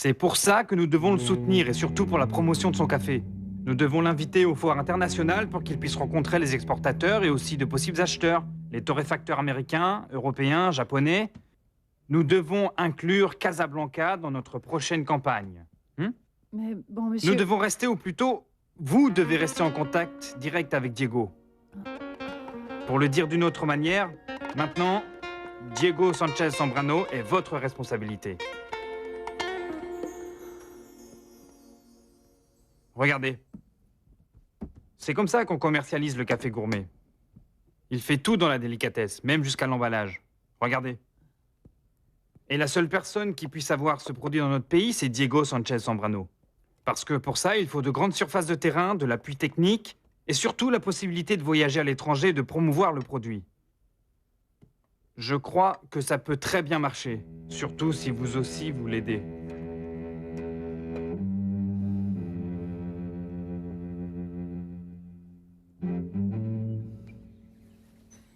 C'est pour ça que nous devons le soutenir et surtout pour la promotion de son café. Nous devons l'inviter aux foires internationales pour qu'il puisse rencontrer les exportateurs et aussi de possibles acheteurs, les torréfacteurs américains, européens, japonais. Nous devons inclure Casablanca dans notre prochaine campagne. Mais bon, Nous monsieur... devons rester, ou plutôt, vous devez rester en contact direct avec Diego. Pour le dire d'une autre manière, maintenant, Diego Sanchez Zambrano est votre responsabilité. Regardez. C'est comme ça qu'on commercialise le café gourmet. Il fait tout dans la délicatesse, même jusqu'à l'emballage. Regardez. Et la seule personne qui puisse avoir ce produit dans notre pays, c'est Diego Sanchez Zambrano. Parce que pour ça, il faut de grandes surfaces de terrain, de l'appui technique, et surtout la possibilité de voyager à l'étranger et de promouvoir le produit. Je crois que ça peut très bien marcher, surtout si vous aussi vous l'aidez.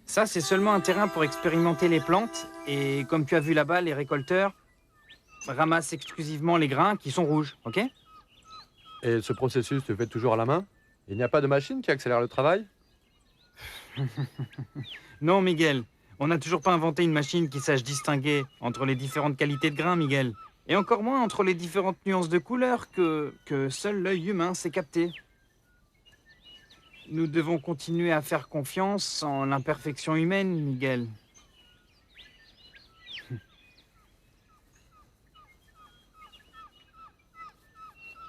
Ça, c'est seulement un terrain pour expérimenter les plantes, et comme tu as vu là-bas, les récolteurs ramassent exclusivement les grains qui sont rouges, ok? Et ce processus se fait toujours à la main? Il n'y a pas de machine qui accélère le travail? Non, Miguel. On n'a toujours pas inventé une machine qui sache distinguer entre les différentes qualités de grains, Miguel. Et encore moins entre les différentes nuances de couleurs que seul l'œil humain sait capter. Nous devons continuer à faire confiance en l'imperfection humaine, Miguel.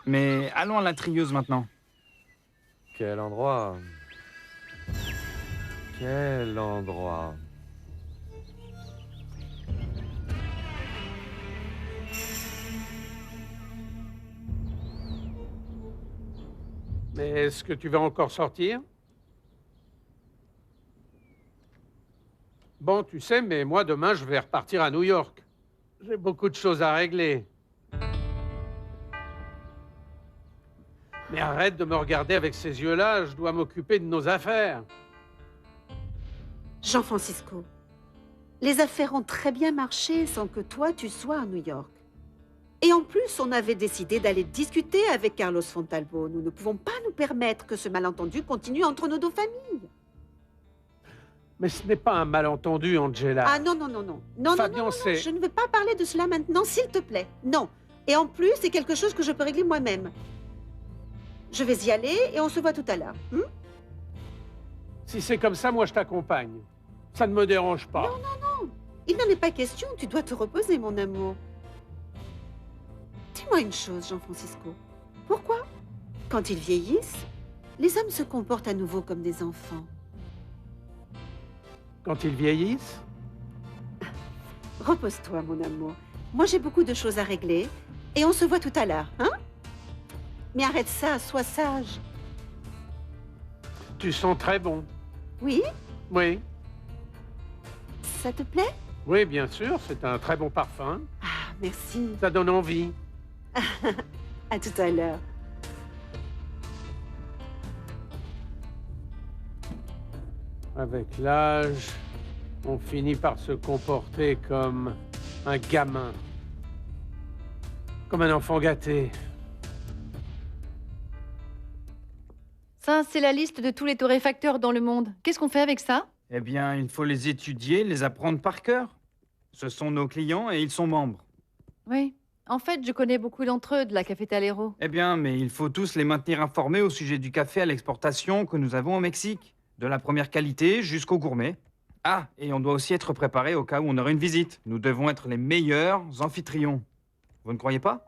Mais allons à la trieuse maintenant. Quel endroit? Quel endroit? Mais est-ce que tu vas encore sortir? Bon, tu sais, mais moi, demain, je vais repartir à New York. J'ai beaucoup de choses à régler. Mais arrête de me regarder avec ces yeux-là, je dois m'occuper de nos affaires. Jean-Francisco, les affaires ont très bien marché sans que toi, tu sois à New York. Et en plus, on avait décidé d'aller discuter avec Carlos Fontalvo. Nous ne pouvons pas nous permettre que ce malentendu continue entre nos deux familles. Mais ce n'est pas un malentendu, Angela. Ah non, non, non, non. Non, Fabien, non, non, c'est... je ne veux pas parler de cela maintenant, s'il te plaît. Non. Et en plus, c'est quelque chose que je peux régler moi-même. Je vais y aller et on se voit tout à l'heure. Si c'est comme ça, moi, je t'accompagne. Ça ne me dérange pas. Non, non, non. Il n'en est pas question. Tu dois te reposer, mon amour. Dis-moi une chose, Jean-Francisco. Pourquoi, quand ils vieillissent, les hommes se comportent à nouveau comme des enfants? Quand ils vieillissent? Repose-toi, mon amour. Moi, j'ai beaucoup de choses à régler et on se voit tout à l'heure, hein? Mais arrête ça, sois sage. Tu sens très bon. Oui? Oui. Ça te plaît? Oui, bien sûr, c'est un très bon parfum. Ah, merci. Ça donne envie. À tout à l'heure. Avec l'âge, on finit par se comporter comme un gamin. Comme un enfant gâté. Ça, c'est la liste de tous les torréfacteurs dans le monde. Qu'est-ce qu'on fait avec ça? Eh bien, il faut les étudier, les apprendre par cœur. Ce sont nos clients et ils sont membres. Oui. En fait, je connais beaucoup d'entre eux de la Cafetalero. Eh bien, mais il faut tous les maintenir informés au sujet du café à l'exportation que nous avons au Mexique. De la première qualité jusqu'au gourmet. Ah, et on doit aussi être préparé au cas où on aurait une visite. Nous devons être les meilleurs anfitrions. Vous ne croyez pas?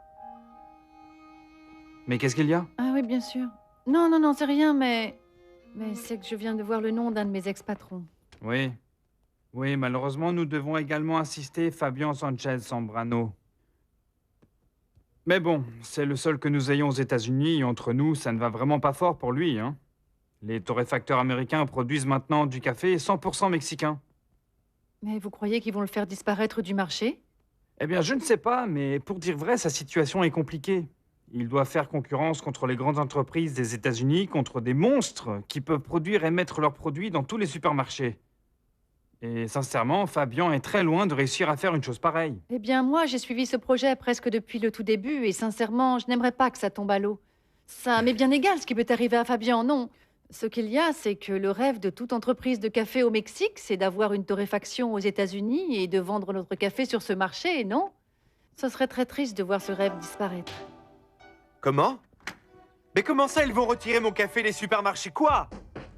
Mais qu'est-ce qu'il y a? Ah oui, bien sûr. Non, non, non, c'est rien, mais c'est que je viens de voir le nom d'un de mes ex-patrons. Oui. Oui, malheureusement, nous devons également assister Fabian Sanchez Zambrano. Mais bon, c'est le seul que nous ayons aux États-Unis et entre nous, ça ne va vraiment pas fort pour lui, hein. Les torréfacteurs américains produisent maintenant du café 100% mexicain. Mais vous croyez qu'ils vont le faire disparaître du marché? Eh bien, je ne sais pas, mais pour dire vrai, sa situation est compliquée. Il doit faire concurrence contre les grandes entreprises des États-Unis, contre des monstres qui peuvent produire et mettre leurs produits dans tous les supermarchés. Et sincèrement, Fabian est très loin de réussir à faire une chose pareille. Eh bien, moi, j'ai suivi ce projet presque depuis le tout début et sincèrement, je n'aimerais pas que ça tombe à l'eau. Ça m'est bien égal ce qui peut arriver à Fabian, non. Ce qu'il y a, c'est que le rêve de toute entreprise de café au Mexique, c'est d'avoir une torréfaction aux États-Unis et de vendre notre café sur ce marché, non? Ce serait très triste de voir ce rêve disparaître. Comment? Mais comment ça, ils vont retirer mon café des supermarchés? Quoi?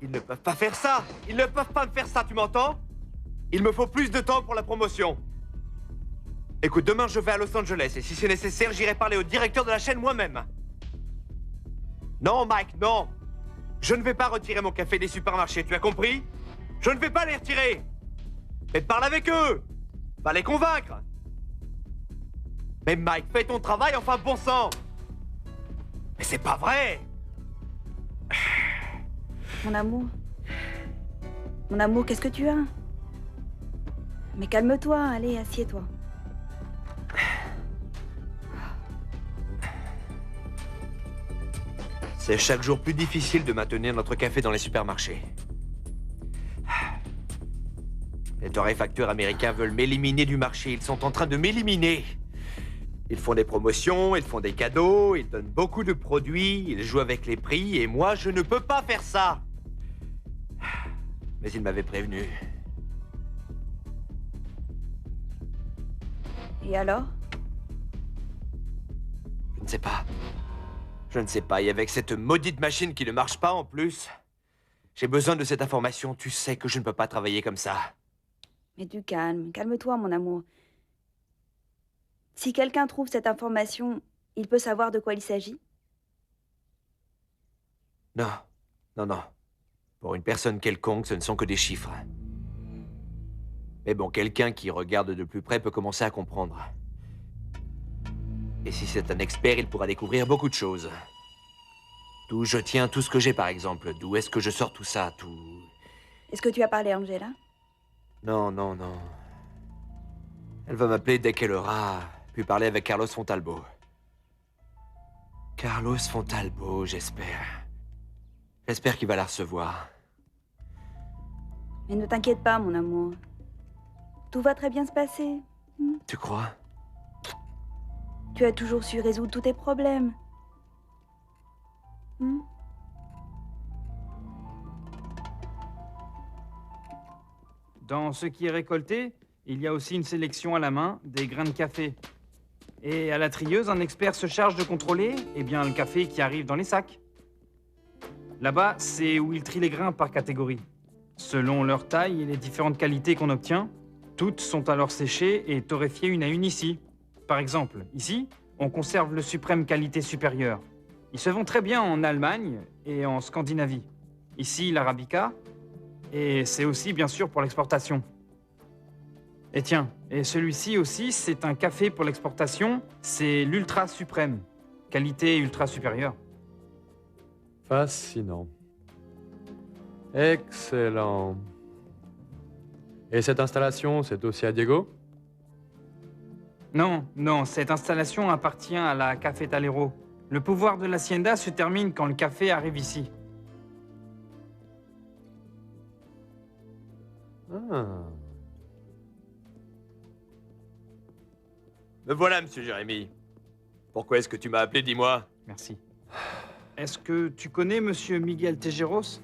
Ils ne peuvent pas faire ça! Ils ne peuvent pas me faire ça, tu m'entends? Il me faut plus de temps pour la promotion. Écoute, demain je vais à Los Angeles et si c'est nécessaire, j'irai parler au directeur de la chaîne moi-même. Non, Mike, non! Je ne vais pas retirer mon café des supermarchés, tu as compris? Je ne vais pas les retirer! Mais parle avec eux! Va les convaincre! Mais Mike, fais ton travail, enfin bon sang! Mais c'est pas vrai! Mon amour. Mon amour, qu'est-ce que tu as? Mais calme-toi, allez, assieds-toi. C'est chaque jour plus difficile de maintenir notre café dans les supermarchés. Les torréfacteurs américains veulent m'éliminer du marché. Ils sont en train de m'éliminer. Ils font des promotions, ils font des cadeaux, ils donnent beaucoup de produits, ils jouent avec les prix, et moi, je ne peux pas faire ça. Mais ils m'avaient prévenu. Et alors? Je ne sais pas. Je ne sais pas, et avec cette maudite machine qui ne marche pas en plus, j'ai besoin de cette information. Tu sais que je ne peux pas travailler comme ça. Mais du calme, calme-toi, mon amour. Si quelqu'un trouve cette information, il peut savoir de quoi il s'agit? Non, non, non. Pour une personne quelconque, ce ne sont que des chiffres. Mais bon, quelqu'un qui regarde de plus près peut commencer à comprendre. Et si c'est un expert, il pourra découvrir beaucoup de choses. D'où je tiens tout ce que j'ai, par exemple. D'où est-ce que je sors tout ça, tout... Est-ce que tu as parlé à Angela? Non, non, non. Elle va m'appeler dès qu'elle aura pu parler avec Carlos Fontalbo. Carlos Fontalbo, j'espère. J'espère qu'il va la recevoir. Mais ne t'inquiète pas, mon amour. Tout va très bien se passer. Tu crois? Tu as toujours su résoudre tous tes problèmes. Dans ce qui est récolté, il y a aussi une sélection à la main des grains de café. Et à la trieuse, un expert se charge de contrôler le café qui arrive dans les sacs. Là-bas, c'est où il trie les grains par catégorie. Selon leur taille et les différentes qualités qu'on obtient, toutes sont alors séchées et torréfiées une à une ici. Par exemple, ici, on conserve le suprême qualité supérieure. Il se vend très bien en Allemagne et en Scandinavie. Ici, l'Arabica, et c'est aussi bien sûr pour l'exportation. Et tiens, et celui-ci aussi, c'est un café pour l'exportation, c'est l'Ultra Suprême, qualité ultra supérieure. Fascinant. Excellent. Et cette installation, c'est aussi à Diego? Non, non, cette installation appartient à la Cafetalero. Le pouvoir de l'hacienda se termine quand le café arrive ici. Ah. Me voilà, monsieur Jérémy. Pourquoi est-ce que tu m'as appelé, dis-moi? Merci. Est-ce que tu connais monsieur Miguel Tejeros?